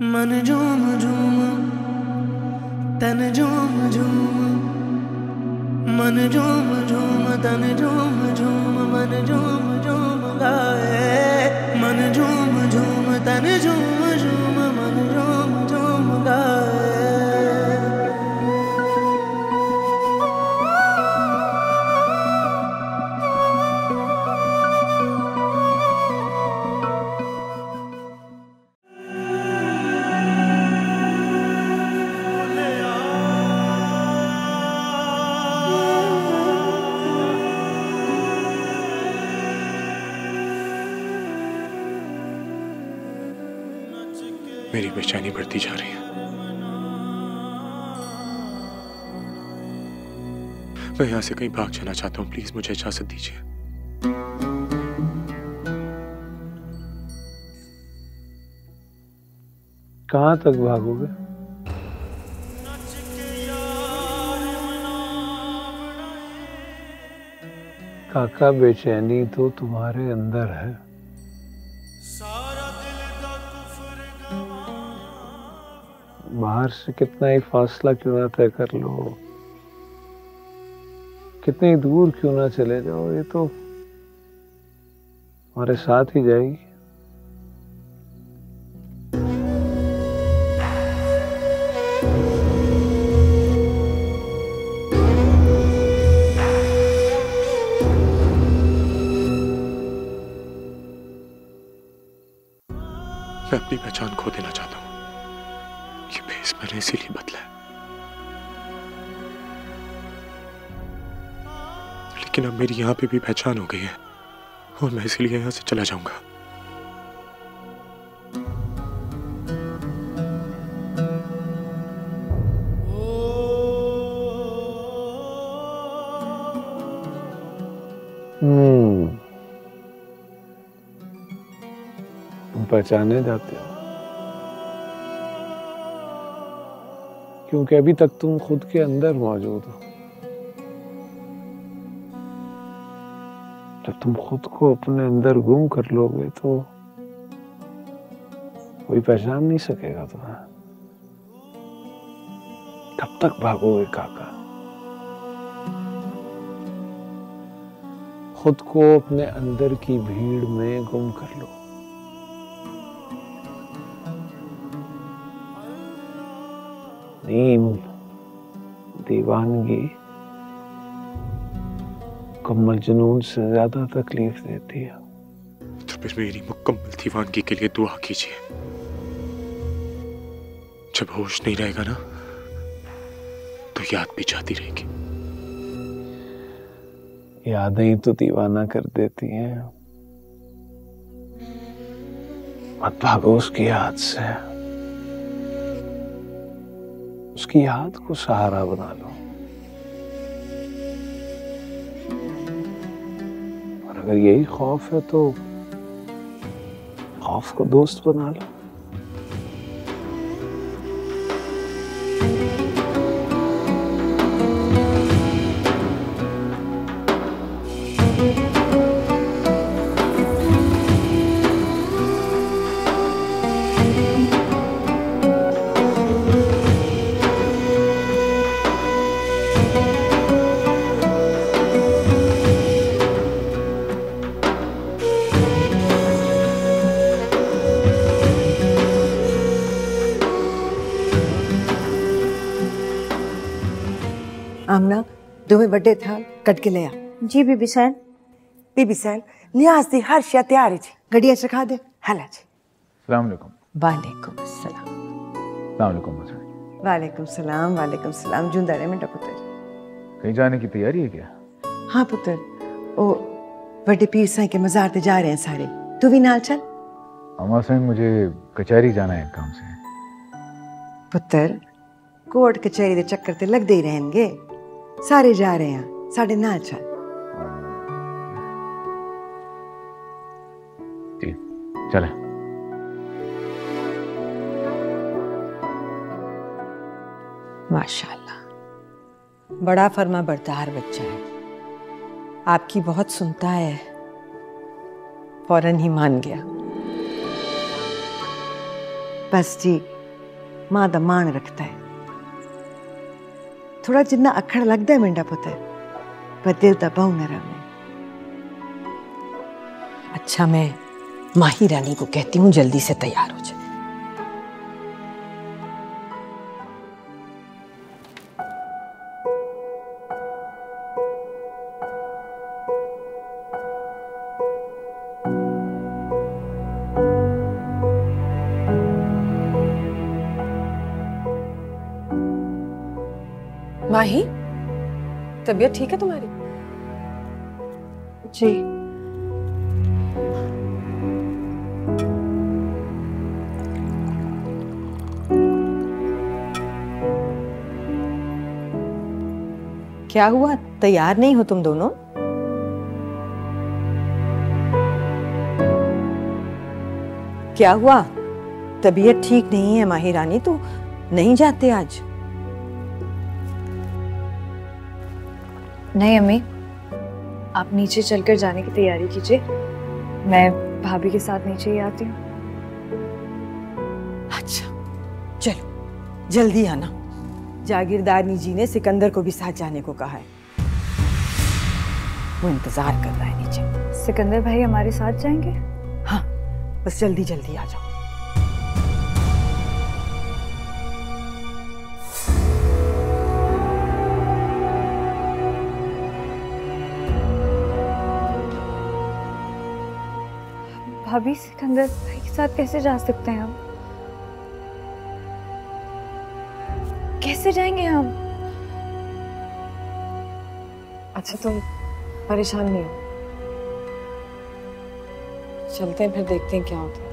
मन झूम झूम तन झूम झूम, मन झूम झूम तन झूम झूम, मन झूम झूम गाए। मन झूम झूम तन झूम झूम, मन झूम झूम गाए। मेरी बेचैनी बढ़ती जा रही है। मैं यहां से कहीं भाग जाना चाहता हूं, प्लीज मुझे इजाजत दीजिए। कहां तक भागोगे? काका, बेचैनी तो तुम्हारे अंदर है। बाहर से कितना ही फासला क्यों ना तय कर लो, कितनी दूर क्यों ना चले जाओ, ये तो हमारे साथ ही जाएगी। मैं अपनी पहचान खो देना चाहता हूं। ये भेस मैंने इसीलिए बदला है, लेकिन अब मेरी यहां पे भी पहचान हो गई है और मैं इसीलिए यहां से चला जाऊंगा। तुम पहचाने जाते हो क्योंकि अभी तक तुम खुद के अंदर मौजूद हो। जब तुम खुद को अपने अंदर गुम कर लोगे तो कोई पहचान नहीं सकेगा तुम्हें। कब तक भागोगे काका? खुद को अपने अंदर की भीड़ में गुम कर लो। नीम, दीवानगी मुकम्मल जुनून से ज्यादा तकलीफ देती है। तो फिर मेरी मुकम्मल दीवानगी के लिए दुआ कीजिए। जब होश नहीं रहेगा ना तो याद भी जाती रहेगी। यादें ही तो दीवाना कर देती हैं। मत भागो उसकी याद से, उसकी याद को सहारा बना लो। और अगर यही खौफ है तो खौफ को दोस्त बना लो। आमना, दोवें वड्डे थाल कट के ले आ। जी बीबी सैन। बीबी सैन, न्याज दी हर शय तैयार है जी। गड्डियां चखा दे। हला जी। अस्सलाम वालेकुम। वालेकुम अस्सलाम। अस्सलाम वालेकुम मौसा। वालेकुम सलाम, वालेकुम सलाम। जुंदा रहे मिंटा पुत्र। कहीं जाने की तैयारी है क्या? हाँ पुत्र, ओ बड़े पीर साईं के मजार ते जा रहे हैं सारे। तू भी नाल चल। अम्मा सैन, मुझे कचहरी जाना है काम से। पुत्र, कोर्ट कचहरी दे चक्कर ते लगदे ही रहेंगे। सारे जा रहे हैं, साढ़े नाल चल। जी चले। माशाल्लाह, बड़ा फर्मा बरदार बच्चा है। आपकी बहुत सुनता है, फौरन ही मान गया। बस जी मां दा मान रखता है। थोड़ा जिन्ना अखड़ लगता है मेरा पुत्र, पर दिल दा बहु नरम है। अच्छा, मैं माही रानी को कहती हूँ जल्दी से तैयार हो जाए। माही, तबीयत ठीक है तुम्हारी? जी। क्या हुआ, तैयार नहीं हो तुम दोनों? क्या हुआ, तबीयत ठीक नहीं है माही रानी, तो नहीं जाते आज? नहीं अम्मी, आप नीचे चलकर जाने की तैयारी कीजिए, मैं भाभी के साथ नीचे ही आती हूँ। अच्छा चलो जल्दी आना, जागीरदारनी जी ने सिकंदर को भी साथ जाने को कहा है, वो इंतजार कर रहा है नीचे। सिकंदर भाई हमारे साथ जाएंगे? हाँ, बस जल्दी जल्दी आ जाओ। भाभी सिकंदर भाई के साथ कैसे जा सकते हैं हम? कैसे जाएंगे हम? अच्छा तुम परेशान नहीं हो, चलते हैं फिर देखते हैं क्या होता है।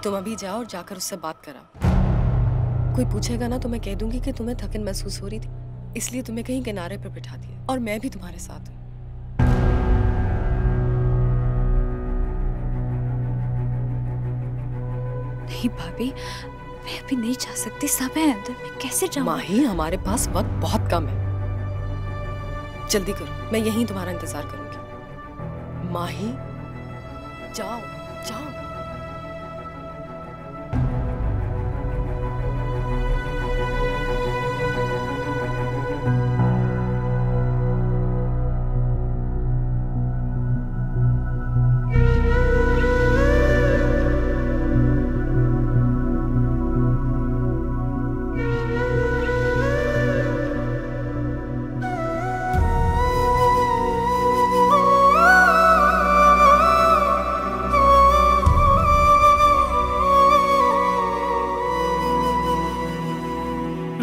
तुम अभी जाओ और जाकर उससे बात कराओ। कोई पूछेगा ना तो मैं कह दूंगी कि तुम्हें थकन महसूस हो रही थी, इसलिए तुम्हें कहीं किनारे पर बिठा दिया, और मैं भी तुम्हारे साथ हूँ। नहीं भाभी, मैं अभी नहीं जा सकती, सब है अंदर, मैं कैसे जाऊँ? माही, हमारे पास वक्त बहुत कम है, जल्दी करो, मैं यहीं तुम्हारा इंतजार करूंगी। माही, जाओ जाओ।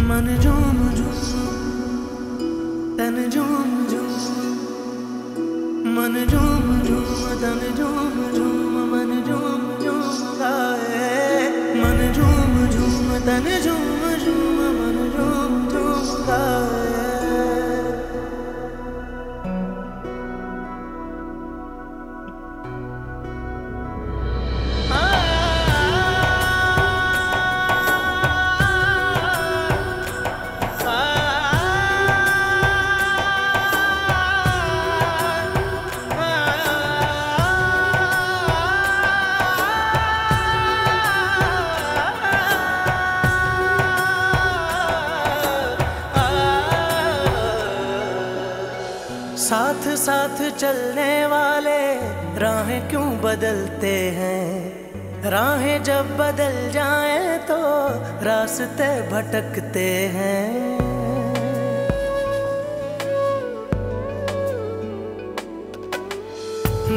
मन झूम झूम तन झूम झूम, मन झूम झूम तन झूम झूम, मन झूम झूम गाए। मन झूम झूम तन झूम झूम, मन झूम झूम गाए। साथ चलने वाले राहें क्यों बदलते हैं, राहें जब बदल जाएं तो रास्ते भटकते हैं।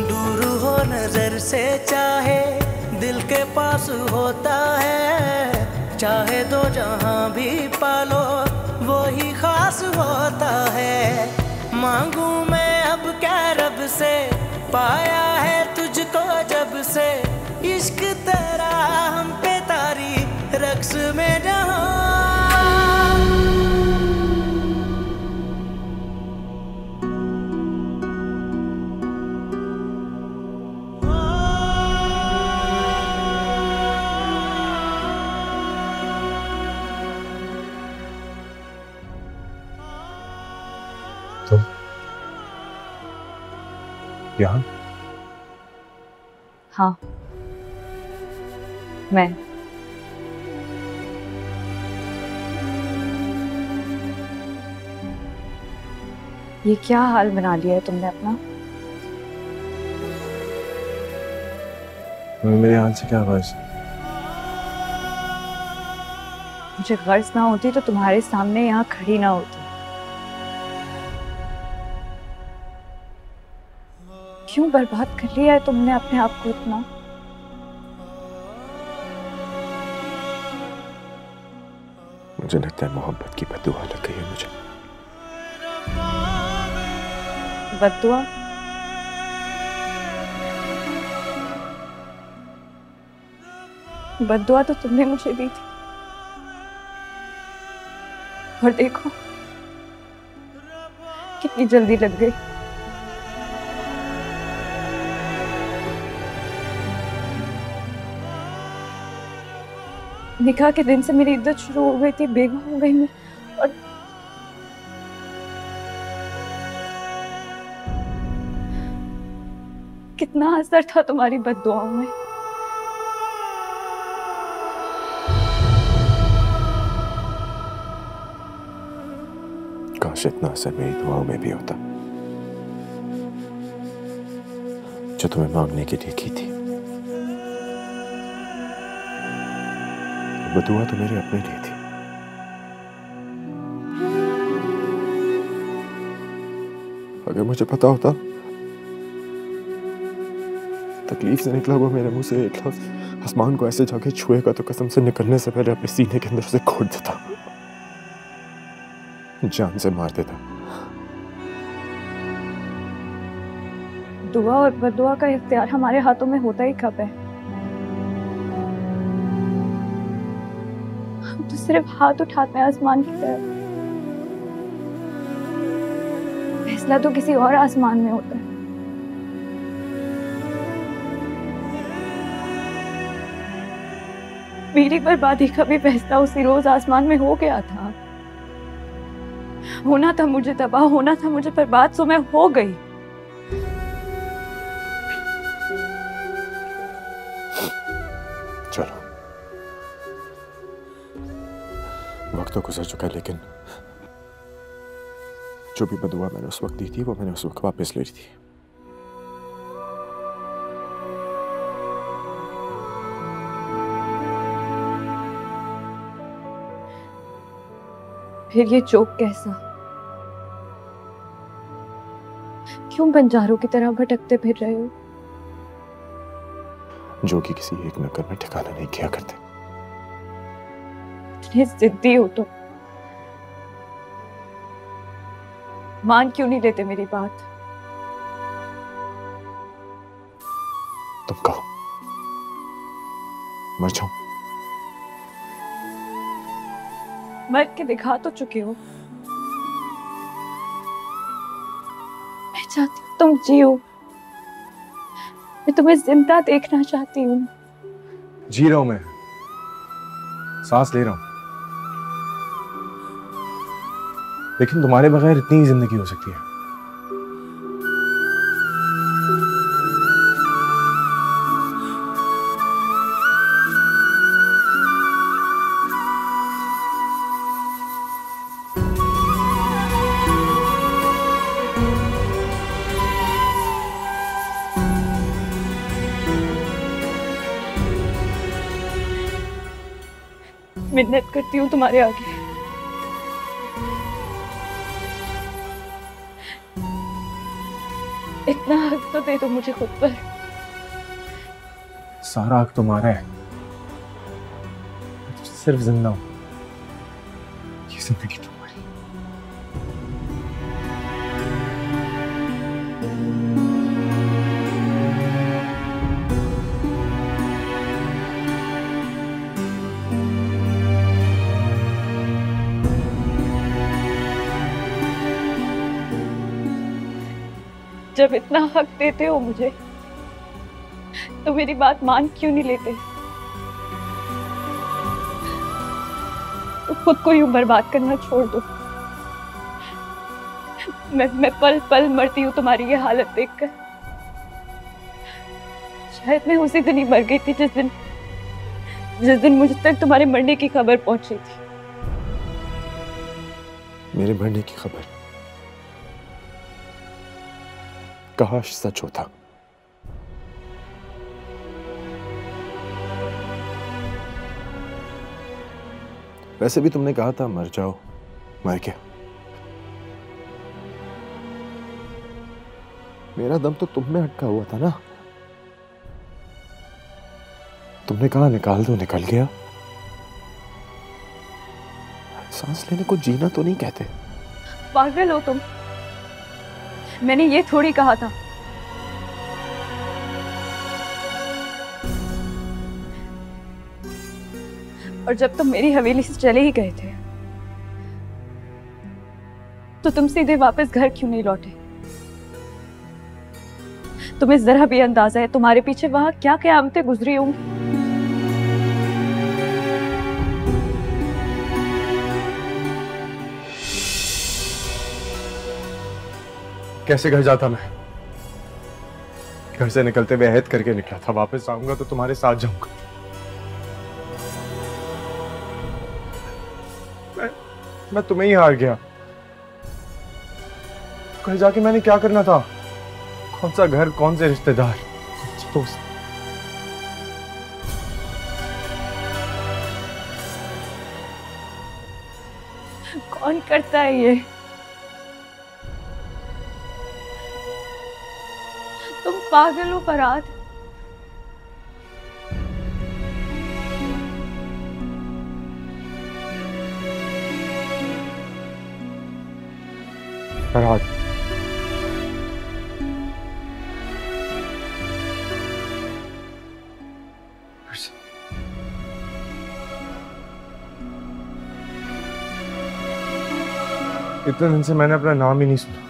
दूर हो नजर से चाहे दिल के पास होता है, चाहे दो जहां भी पालो वो ही खास होता है। मांगू मैं अब क्या रब से, पाया है तुझको जब से, इश्क तेरा हम पे तारी रक्स में जहां। तुम यहाँ? हाँ, मैं ये क्या हाल बना लिया है तुमने अपना? मेरे हाथ से क्या गर्ज? मुझे गर्ज ना होती तो तुम्हारे सामने यहाँ खड़ी ना होती। क्यों बर्बाद कर लिया है तुमने अपने आप को इतना? मुझे लगता है मोहब्बत की बद्दुआ लग गई है मुझे। बद्दुआ? बद्दुआ तो तुमने मुझे दी थी, और देखो कितनी जल्दी लग गई। निकाह के दिन से मेरी इद्दत शुरू हो गई थी, बेवा हो गई मैं, और कितना असर था तुम्हारी बद्दुआओं में। काश इतना असर मेरी दुआओं में भी होता जो तुम्हें मांगने के लिए की थी। वो दुआ तो मेरे अपने लिए थी। अगर मुझे पता होता तकलीफ से निकला हुआ मेरे मुंह से एक लफ्ज आसमान को ऐसे जाके छुएगा तो कसम से निकलने से पहले अपने सीने के अंदर उसे घोट देता, जान से मार देता। दुआ और बद्दुआ का इख्तियार हमारे हाथों में होता ही कब है? हम तो सिर्फ हाथ उठाते हैं आसमान की तरफ। फैसला तो किसी और आसमान में होता है। मेरी बर्बादी का भी फैसला उसी रोज आसमान में हो गया था। होना था मुझे तबाह, होना था मुझे बर्बाद, सो मैं हो गई। चलो, वक्त तो गुजर चुका है, लेकिन जो भी बदुआ मैंने उस वक्त दी थी वो मैंने उस वक्त वापस ले ली थी। फिर ये जोक कैसा? क्यों बंजारों की तरह भटकते फिर रहे हो? जो कि किसी एक नगर में ठिकाना नहीं किया करते। इतने जिद्दी हो तो मान क्यों नहीं लेते मेरी बात? तुम कहो मर जाऊं? मर के दिखा तो चुके हो। मैं चाहती हूँ तुम जियो। मैं तुम्हें जिंदा देखना चाहती हूँ। जी रहा हूं मैं, सांस ले रहा हूं, लेकिन तुम्हारे बगैर इतनी ही जिंदगी हो सकती है। मिन्नत करती हूँ तुम्हारे आगे। इतना हक तो दे दो मुझे खुद पर। सारा हक तुम्हारा है, सिर्फ जिंदा हूं, ये जिंदगी तुम्हारी। जब इतना हक देते हो मुझे तो मेरी बात मान क्यों नहीं लेते? तो खुद को यूं बर्बाद करना छोड़ दो। मैं पल पल मरती हूँ तुम्हारी ये हालत देखकर। शायद मैं उसी दिन ही मर गई थी जिस दिन मुझ तक तुम्हारे मरने की खबर पहुंची थी। मेरे मरने की खबर काश सच होता। वैसे भी तुमने कहा था मर जाओ, मर गया। मेरा दम तो तुम में अटका हुआ था ना। तुमने कहा निकाल दो, निकल गया। सांस लेने को जीना तो नहीं कहते। पागल हो तुम। मैंने ये थोड़ी कहा था। और जब तुम मेरी हवेली से चले ही गए थे तो तुम सीधे वापस घर क्यों नहीं लौटे? तुम्हें जरा भी अंदाजा है तुम्हारे पीछे वहां क्या क़यामतें गुजरी होंगी? कैसे घर जाता मैं? घर से निकलते हुए अहद करके निकला था, वापस आऊंगा तो तुम्हारे साथ जाऊंगा। मैं तुम्हें ही हार गया। घर जाके मैंने क्या करना था? कौन सा घर, कौन से रिश्तेदार, कौन से दोस्त? कौन करता है ये? तुम पागल हो फरहाद। फरहाद, इतने दिन से मैंने अपना नाम ही नहीं सुना।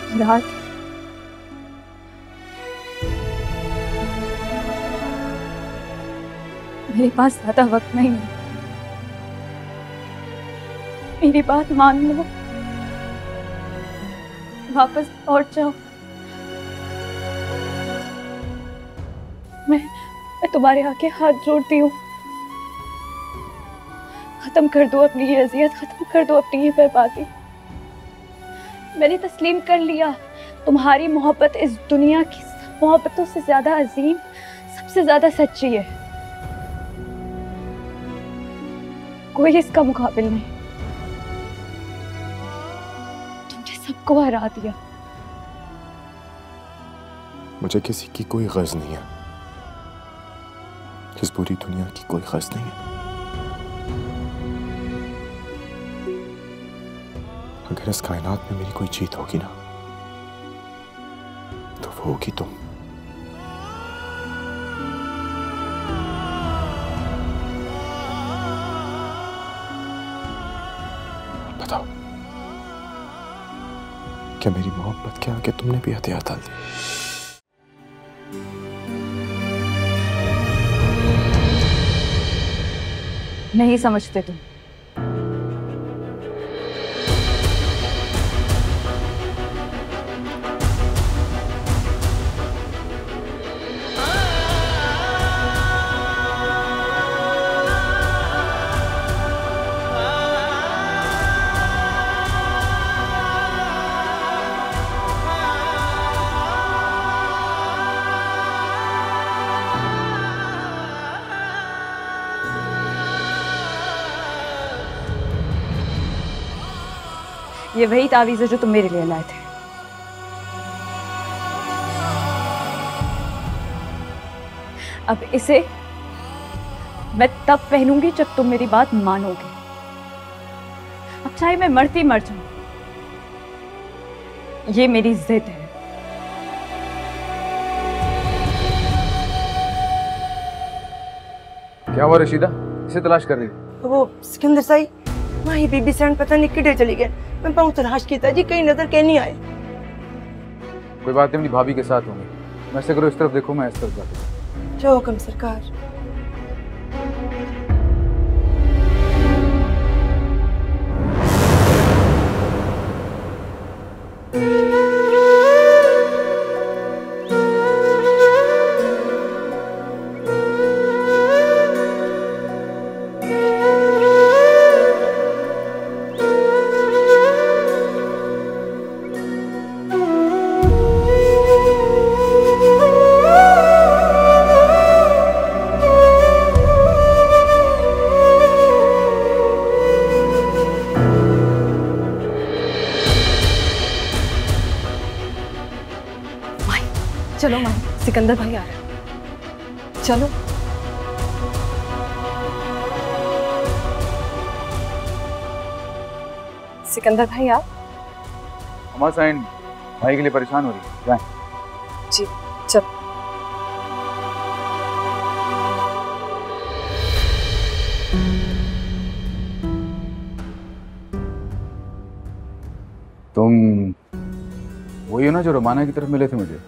फरहाद, मेरे पास ज्यादा वक्त नहीं है। मेरी बात मान लो, वापस लौट जाओ। मैं तुम्हारे आगे हाथ जोड़ती हूँ। खत्म कर दो अपनी ये अजियत, खत्म कर दो अपनी ये बर्बादी। मैंने तस्लीम कर लिया तुम्हारी मोहब्बत इस दुनिया की सब मोहब्बतों से ज्यादा अजीम, सबसे ज्यादा सच्ची है। कोई इसका मुकाबिल नहीं। तुमने सबको हरा दिया। मुझे किसी की कोई गर्ज नहीं है, इस पूरी दुनिया की कोई गर्ज नहीं है। अगर इस कायनात में मेरी कोई जीत होगी ना, तो वो होगी तुम। बताओ, क्या मेरी मोहब्बत के आगे तुमने भी हथियार डाल दिए? नहीं समझते तुम। ये वही तावीज़ है जो तुम मेरे लिए लाए थे। अब इसे मैं तब पहनूंगी जब तुम मेरी बात मानोगे। अब चाहे मैं मरती मर जाऊं, ये मेरी जिद है। क्या हुआ रशीदा, इसे तलाश कर रही है? वो सिकंदर साई माही बीबी सैन पता नहीं किधर चली गए। मैं बहुत तलाश किया जी, कहीं नजर के नहीं आए। कोई बात नहीं, अपनी भाभी के साथ होंगे। मैं ऐसे करो, इस तरफ देखो, मैं इस तरफ जाता हूं। जो हुक्म सरकार। चलो माही, सिकंदर भाई आ रहे हैं। चलो। सिकंदर भाई आप? हमारा साइन भाई के लिए परेशान हो रही है, जाएं। जी चल। तुम वही हो ना जो रोमाना की तरफ मिले थे मुझे?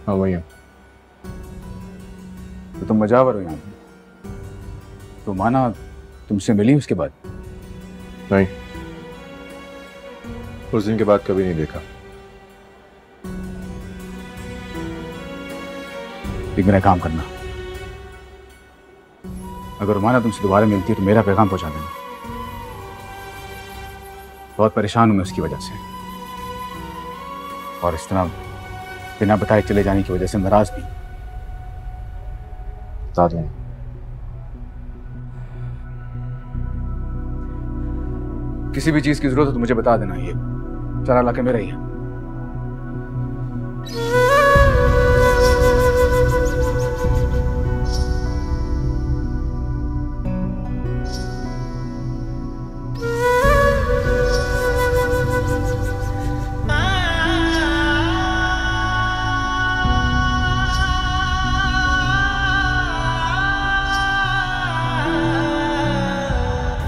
हाँ वही हूँ। तो तुम मजावर हो यहाँ पे? तो माना तुमसे मिली उसके बाद? नहीं, उस दिन के बाद कभी नहीं देखा। एक मेरा काम करना, अगर रोमाना तुमसे दोबारा मिलती है तो मेरा पैगाम पहुंचा देना। बहुत परेशान हूं मैं उसकी वजह से, और इस तरह बिना बताए चले जाने की वजह से नाराज भी। बता दूं, किसी भी चीज की जरूरत हो तो मुझे बता देना। ये सारा इलाका मेरा ही है।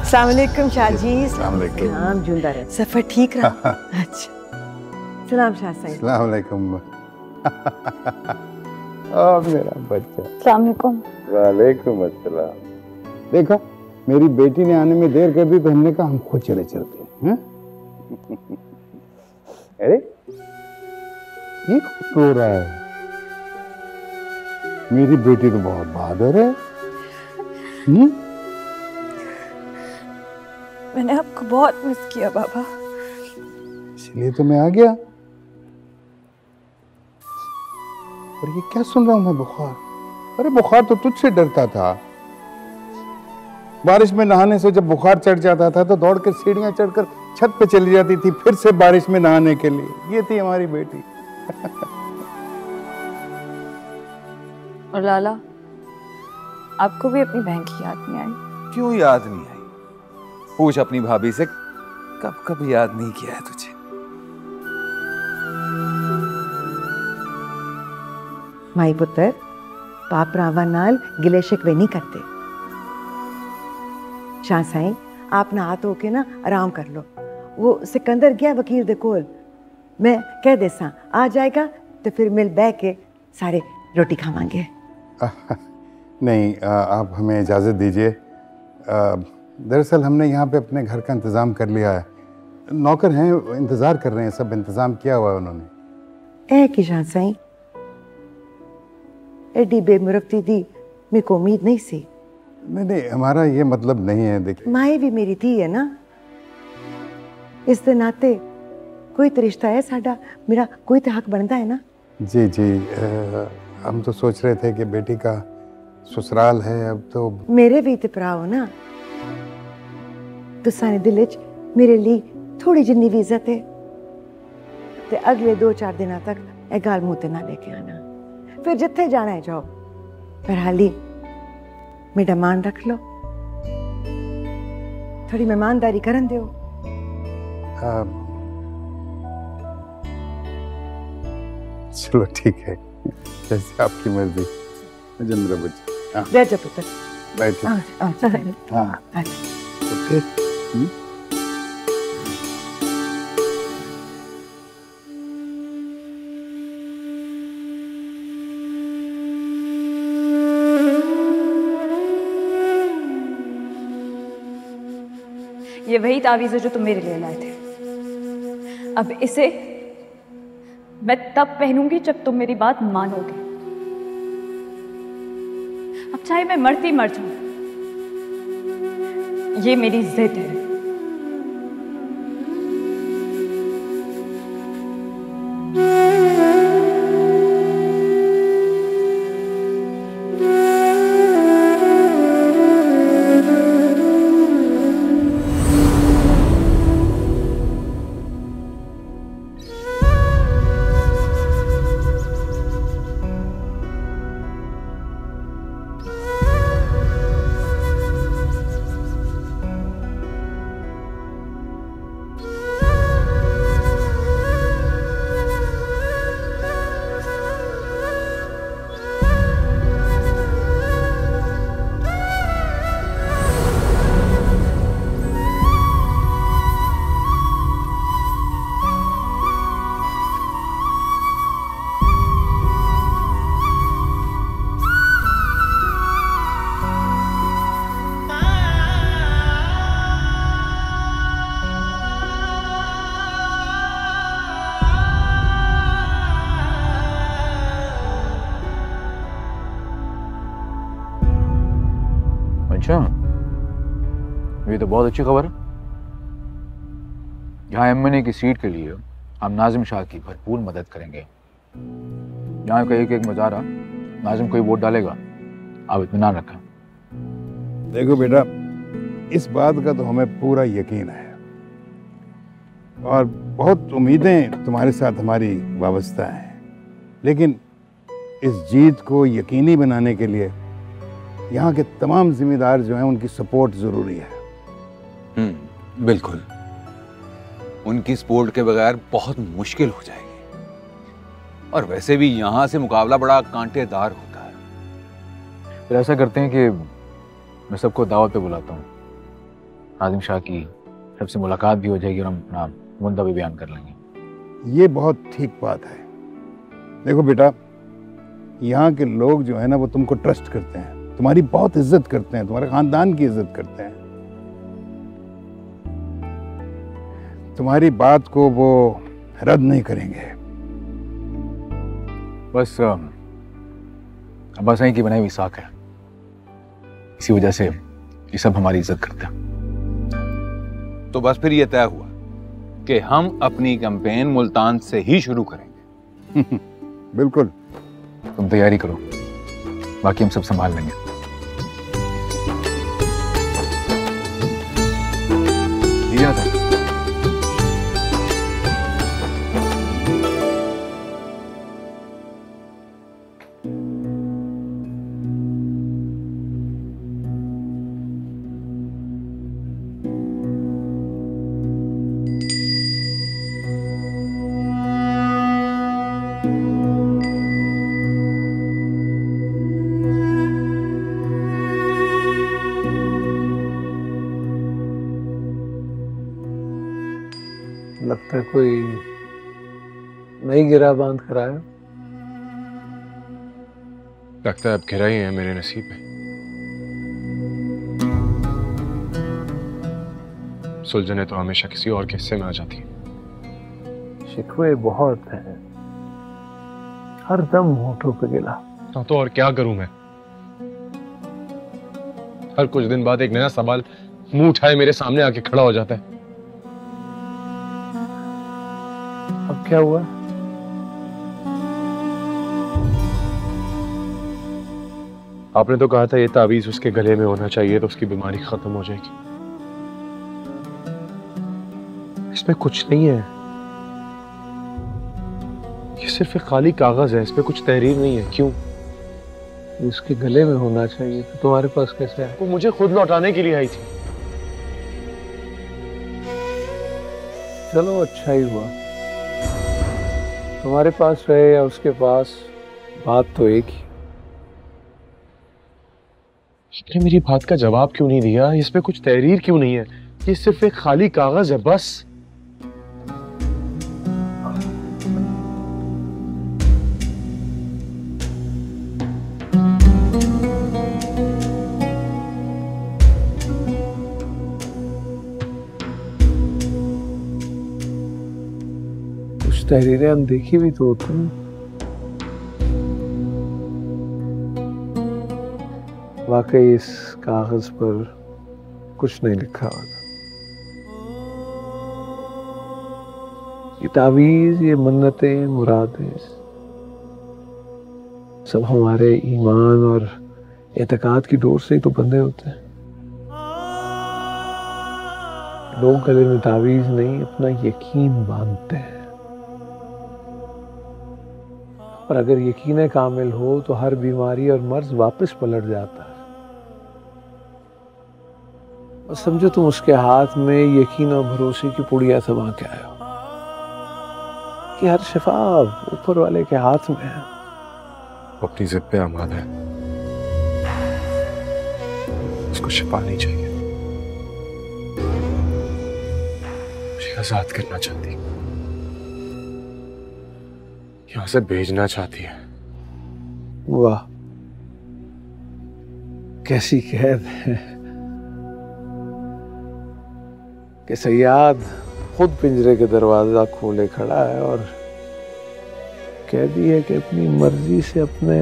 अस्सलाम वालेकुम शाहजी। अस्सलाम वालेकुम। नाम जुंदा रहे। सफर ठीक रहा? अच्छा। सलाम शाह साईं। अस्सलाम वालेकुम। मेरा बच्चा। अस्सलाम वालेकुम। वालेकुम अस्सलाम। देखा, मेरी बेटी ने आने में देर कर दी तो हमने कहा हम खुद चले चलते हैं। अरे ये कौन रो रहा है? मेरी बेटी तो बहुत बहादुर है। मैंने आपको बहुत मिस किया बाबा, इसलिए तो मैं आ गया। और ये क्या सुन रहा हूं मैं? बुखार? अरे बुखार तो तुझसे डरता था। बारिश में नहाने से जब बुखार चढ़ जाता था तो दौड़ के सीढ़ियां चढ़कर छत पे चली जाती थी फिर से बारिश में नहाने के लिए। ये थी हमारी बेटी। और लाला, आपको भी अपनी बहन की याद नहीं आई? क्यों याद नहीं आई? पूछ अपनी भाभी से, कब कब याद नहीं किया है तुझे? माई पुत्र पाप रावा नाल गिले शिकवे नहीं करते। शाह साईं, आप ना हाथ होके ना आराम कर लो। वो सिकंदर गया वकील दे कोल, मैं कह देसा आ जाएगा तो फिर मिल बह के सारे रोटी खावांगे। नहीं, आप हमें इजाज़त दीजिए। दरअसल हमने यहाँ पे अपने घर का इंतज़ाम कर लिया है। नौकर हैं, इंतज़ार कर रहे हैं, सब इंतज़ाम किया हुआ है उन्होंने। ए की शाह साईं, एडी बेमुरफ्ती दी मेरे को उम्मीद नहीं सी। नहीं, हमारा ये मतलब नहीं है। देखिए, माए भी मेरी थी है ना, इस दे नाते कोई तो रिश्ता है साडा, मेरा कोई तो हक बनता है ना। जी जी, हम तो सोच रहे थे कि बेटी का ससुराल है अब तो। मेरे भी तो भरा हो ना, तुसा ने दिल च मेरे लिए थोड़ी जिन्नी भी इज्जत है ते अगले 2-4 दिनों तक ए गाल मुंह ते ना लेके आना। फिर जिथे जाना है जाओ, पर हाली मेरा मान रख लो, थोड़ी मेहमानदारी करन दो। चलो ठीक है, जैसे आपकी मर्जी। मुझे मेरा बच्चा बैठ जा पुत्र, बैठो। हाँ ओके। ये वही तावीज़ है जो तुम मेरे लिए लाए थे। अब इसे मैं तब पहनूंगी जब तुम मेरी बात मानोगे। अब चाहे मैं मरती मर जाऊं, ये मेरी जिद है। अच्छा, ये तो बहुत अच्छी खबर है। यहाँ एमएनए की सीट के लिए हम नाजिम शाह की भरपूर मदद करेंगे। यहाँ का एक मजारा नाजिम कोई वोट डालेगा, आप इत्मीनान रखें। देखो बेटा, इस बात का तो हमें पूरा यकीन है और बहुत उम्मीदें तुम्हारे साथ हमारी वाबस्ता हैं, लेकिन इस जीत को यकीनी बनाने के लिए यहाँ के तमाम जिम्मेदार जो हैं उनकी सपोर्ट जरूरी है। बिल्कुल, उनकी सपोर्ट के बगैर बहुत मुश्किल हो जाएगी, और वैसे भी यहाँ से मुकाबला बड़ा कांटेदार होता है। फिर ऐसा करते हैं कि मैं सबको दावत पे बुलाता हूँ, नाजिम शाह की सबसे मुलाकात भी हो जाएगी और हम अपना मुद्दा भी बयान कर लेंगे। ये बहुत ठीक बात है। देखो बेटा, यहाँ के लोग जो है ना वो तुमको ट्रस्ट करते हैं, तुम्हारी बहुत इज्जत करते हैं, तुम्हारे खानदान की इज्जत करते हैं। तुम्हारी बात को वो रद्द नहीं करेंगे। बस अब्बास की बनाई हुई साख है, इसी वजह से ये सब हमारी इज्जत करते हैं। तो बस फिर ये तय हुआ कि हम अपनी कैंपेन मुल्तान से ही शुरू करेंगे। बिल्कुल, तुम तैयारी करो, बाकी हम सब संभाल लेंगे। लगता है कोई नई गिरा बांध कर आया। लगता है अब गिरा ही है मेरे नसीब में। सुलझने तो हमेशा किसी और के हिस्से में आ जाती है। शिकवे बहुत हैं, हर दम होठों पे गिला। हाँ तो और क्या करूं मैं? हर कुछ दिन बाद एक नया सवाल मुंह उठाए मेरे सामने आके खड़ा हो जाता है। अब क्या हुआ? आपने तो कहा था ये तावीज उसके गले में होना चाहिए तो उसकी बीमारी खत्म हो जाएगी। इसमें कुछ नहीं है, ये सिर्फ एक खाली कागज है, इसमें कुछ तहरीर नहीं है। क्यों? इसके गले में होना चाहिए, तो तुम्हारे पास कैसे है? वो मुझे खुद लौटाने के लिए आई थी। चलो अच्छा ही हुआ, तुम्हारे पास रहे या उसके पास, बात तो एक ही। आपने मेरी बात का जवाब क्यों नहीं दिया? इसमें कुछ तहरीर क्यों नहीं है? ये सिर्फ एक खाली कागज है बस। कुछ तहरीरें अनदेखी भी तो होती हैं। वाकई इस कागज पर कुछ नहीं लिखा हुआ था। ये तावीज़, ये मन्नतें, मुरादें सब हमारे ईमान और एतकाद की डोर से ही तो बंधे होते हैं। लोग गले में तावीज़ नहीं, अपना यकीन बांधते हैं। और अगर यकीन कामिल हो तो हर बीमारी और मर्ज वापस पलट जाता है। और समझो तुम उसके हाथ में यकीन और भरोसे की पुड़िया थमा के आए हो कि हर शिफा ऊपर वाले के हाथ में है। अपनी जिद पे अमान है, उसको शिफा नहीं चाहिए, मुझे आजाद करना चाहती, यहां से भेजना चाहती है। वाह, कैसी कैद है कि सयाद खुद पिंजरे के दरवाजा खोले खड़ा है और कैदी है कि अपनी मर्जी से अपने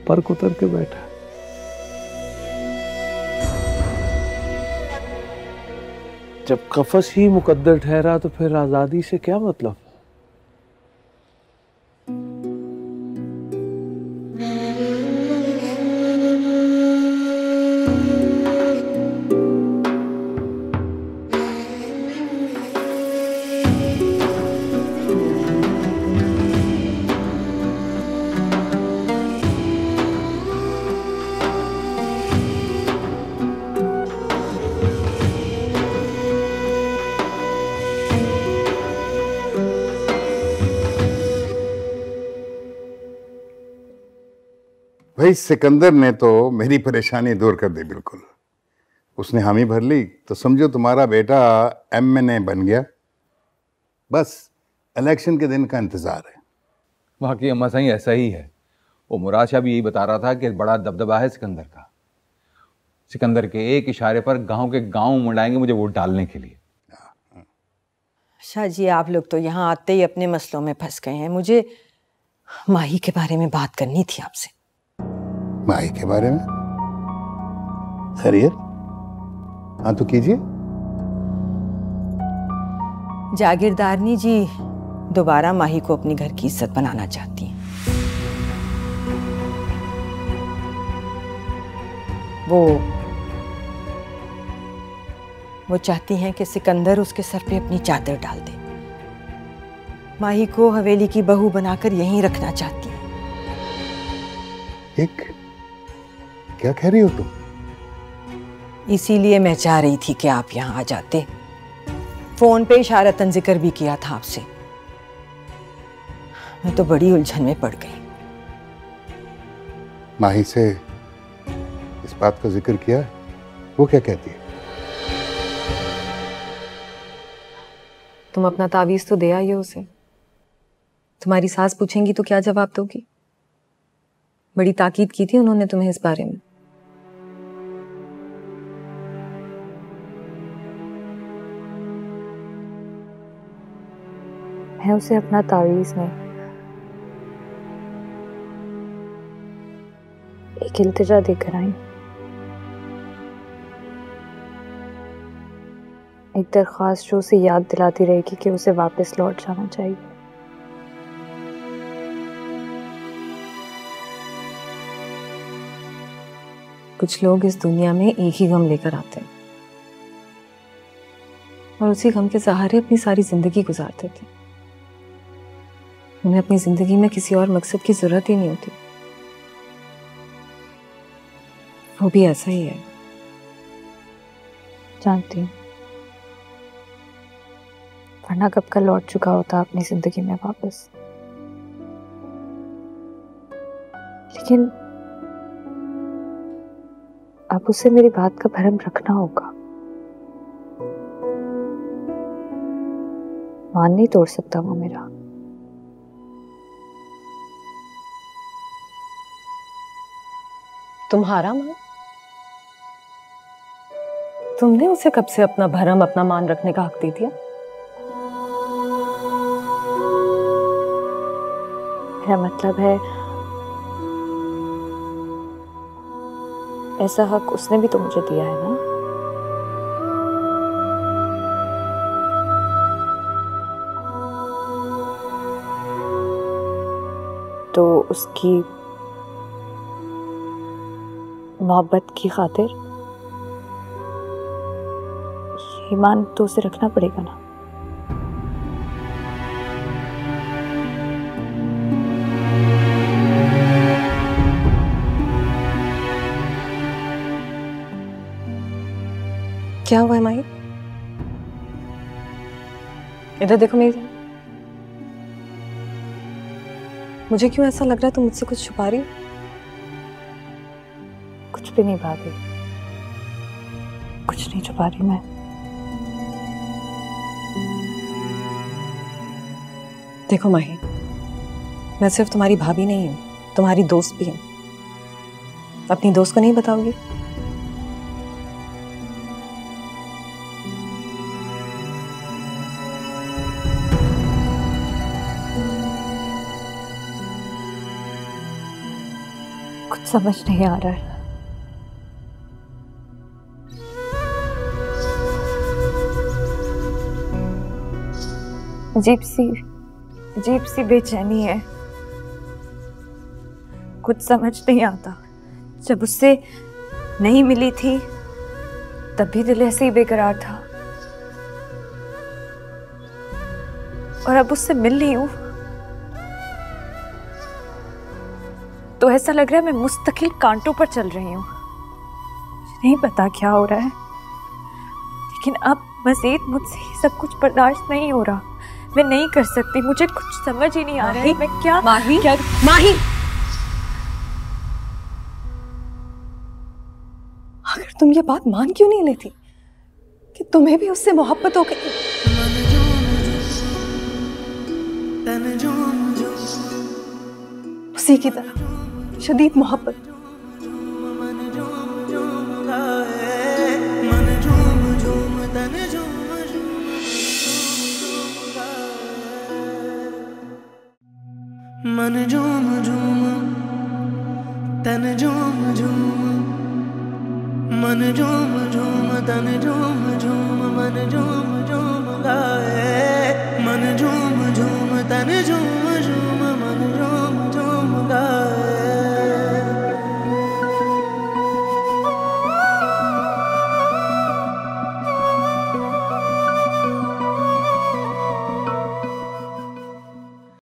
पर उतर के बैठा। जब कफस ही मुकद्दर ठहरा तो फिर आजादी से क्या मतलब? भाई सिकंदर ने तो मेरी परेशानी दूर कर दी बिल्कुल। उसने हामी भर ली तो समझो तुम्हारा बेटा MNA बन गया। बस इलेक्शन के दिन का इंतजार है। वाकई अम्मा सही ऐसा ही है। वो मुराद शाह भी यही बता रहा था कि बड़ा दबदबा है सिकंदर का। सिकंदर के एक इशारे पर गांव के गांव मुड़ाएंगे मुझे वोट डालने के लिए। शाह जी, आप लोग तो यहाँ आते ही अपने मसलों में फंस गए हैं। मुझे माही के बारे में बात करनी थी आपसे। माही के बारे में? खैरियत? हाँ तो कीजिए। जागीरदारनी जी दोबारा माही को अपनी घर की इज्जत बनाना चाहती हैं। वो चाहती हैं कि सिकंदर उसके सर पे अपनी चादर डाल दे। माही को हवेली की बहू बनाकर यहीं रखना चाहती हैं। एक क्या कह रही हो तुम? इसीलिए मैं चाह रही थी कि आप यहाँ आ जाते। फोन पे इशारतन जिक्र भी किया था आपसे। मैं तो बड़ी उलझन में पड़ गई। माही से इस बात का जिक्र किया? वो क्या कहती है? तुम अपना तावीज तो दे आई हो उसे। तुम्हारी सास पूछेंगी तो क्या जवाब दोगी? बड़ी ताकीद की थी उन्होंने तुम्हें इस बारे में। मैं उसे अपना तावीज नहीं, एक इल्तिजा देकर आई। एक दरख्वास्त जो उसे याद दिलाती रहेगी कि उसे वापस लौट जाना चाहिए। कुछ लोग इस दुनिया में एक ही गम लेकर आते हैं, और उसी गम के सहारे अपनी सारी जिंदगी गुजारते थे। उन्हें अपनी जिंदगी में किसी और मकसद की जरूरत ही नहीं होती। वो भी ऐसा ही है, जानती हूँ, वरना कब का लौट चुका होता अपनी जिंदगी में वापस। लेकिन अब उसे मेरी बात का भरम रखना होगा। मान नहीं तोड़ सकता वो मेरा। तुम्हारा मान? तुमने उसे कब से अपना भरम, अपना मान रखने का हक दे दिया? मेरा मतलब है, ऐसा हक उसने भी तो मुझे दिया है ना। तो उसकी मोहब्बत की खातिर ईमान तो उसे रखना पड़ेगा ना। क्या हुआ है माही? इधर देखो मेरी। मुझे क्यों ऐसा लग रहा है तुम मुझसे कुछ छुपा रही हो? कुछ भी नहीं भाभी, कुछ नहीं छुपा रही मैं। देखो माही, मैं सिर्फ तुम्हारी भाभी नहीं हूं, तुम्हारी दोस्त भी हूं। अपनी दोस्त को नहीं बताओगी? कुछ समझ नहीं आ रहा है। अजीब सी बेचैनी है। कुछ समझ नहीं आता। जब उससे नहीं मिली थी तब भी दिल ऐसे ही बेकरार था, और अब उससे मिल रही हूं तो ऐसा लग रहा है मैं मुस्तकिल कांटों पर चल रही हूँ। नहीं पता क्या हो रहा है, लेकिन अब मजीद मुझसे ये सब कुछ बर्दाश्त नहीं हो रहा। मैं नहीं कर सकती, मुझे कुछ समझ ही नहीं आ रहा है। मैं क्या माही? अगर तुम ये बात मान क्यों नहीं लेती कि तुम्हें भी उससे मोहब्बत हो गई? उसी की तरह शदीद मोहब्बत। मन झूम झूम तन झूम झूम, मन झूम झूम तन झूम झूम, मन झूम